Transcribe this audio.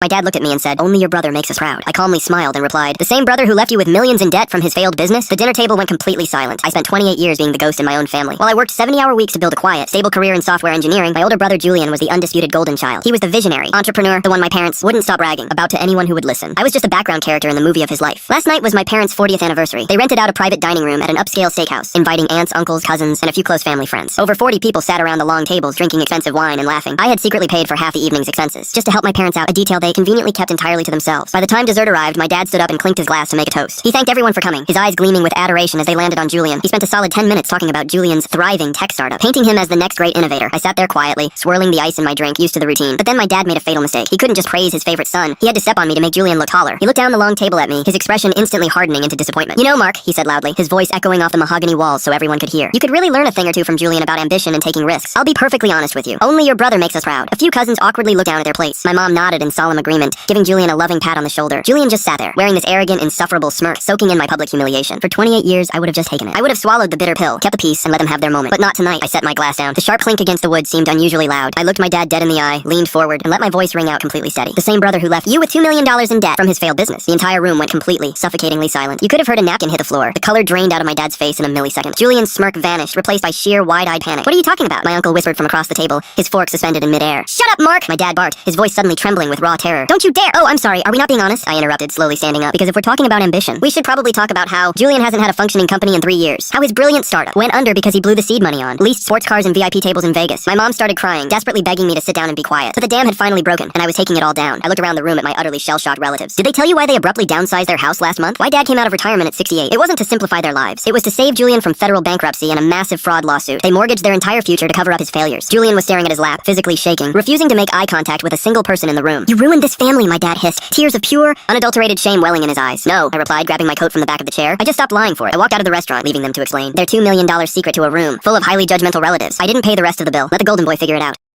My dad looked at me and said, "Only your brother makes us proud." I calmly smiled and replied, "The same brother who left you with millions in debt from his failed business?" The dinner table went completely silent. I spent 28 years being the ghost in my own family. While I worked 70-hour weeks to build a quiet, stable career in software engineering, my older brother Julian was the undisputed golden child. He was the visionary, entrepreneur, the one my parents wouldn't stop bragging about to anyone who would listen. I was just a background character in the movie of his life. Last night was my parents' 40th anniversary. They rented out a private dining room at an upscale steakhouse, inviting aunts, uncles, cousins, and a few close family friends. Over 40 people sat around the long tables drinking expensive wine and laughing. I had secretly paid for half the evening's expenses, just to help my parents out, a detail they conveniently kept entirely to themselves. By the time dessert arrived, my dad stood up and clinked his glass to make a toast. He thanked everyone for coming, his eyes gleaming with adoration as they landed on Julian. He spent a solid 10 minutes talking about Julian's thriving tech startup, painting him as the next great innovator. I sat there quietly, swirling the ice in my drink, used to the routine. But then my dad made a fatal mistake. He couldn't just praise his favorite son. He had to step on me to make Julian look taller. He looked down the long table at me, his expression instantly hardening into disappointment. "You know, Mark," he said loudly, his voice echoing off the mahogany walls so everyone could hear, "you could really learn a thing or two from Julian about ambition and taking risks. I'll be perfectly honest with you. Only your brother makes us proud." A few cousins awkwardly looked down at their plates. My mom nodded in solemn agreement, giving Julian a loving pat on the shoulder. Julian just sat there, wearing this arrogant, insufferable smirk, soaking in my public humiliation. For 28 years, I would have just taken it. I would have swallowed the bitter pill, kept the peace, and let them have their moment. But not tonight. I set my glass down. The sharp clink against the wood seemed unusually loud. I looked my dad dead in the eye, leaned forward, and let my voice ring out completely steady. "The same brother who left you with $2 million in debt from his failed business." The entire room went completely, suffocatingly silent. You could have heard a napkin hit the floor. The color drained out of my dad's face in a millisecond. Julian's smirk vanished, replaced by sheer, wide-eyed panic. "What are you talking about?" my uncle whispered from across the table, his fork suspended in midair. "Shut up, Mark!" my dad barked, his voice suddenly trembling with raw terror. "Don't you dare!" "Oh, I'm sorry. Are we not being honest?" I interrupted, slowly standing up. "Because if we're talking about ambition, we should probably talk about how Julian hasn't had a functioning company in 3 years. How his brilliant startup went under because he blew the seed money on leased sports cars and VIP tables in Vegas." My mom started crying, desperately begging me to sit down and be quiet. But the dam had finally broken, and I was taking it all down. I looked around the room at my utterly shell-shocked relatives. Did they tell you why they abruptly downsized their house last month? Why Dad came out of retirement at 68? It wasn't to simplify their lives. It was to save Julian from federal bankruptcy and a massive fraud lawsuit. They mortgaged their entire future to cover up his failures. Julian was staring at his lap, physically shaking, refusing to make eye contact with a single person in the room. "You ruined this family," my dad hissed, tears of pure, unadulterated shame welling in his eyes. "No," I replied, grabbing my coat from the back of the chair. "I just stopped lying for it." I walked out of the restaurant, leaving them to explain their $2 million secret to a room full of highly judgmental relatives. I didn't pay the rest of the bill. Let the golden boy figure it out.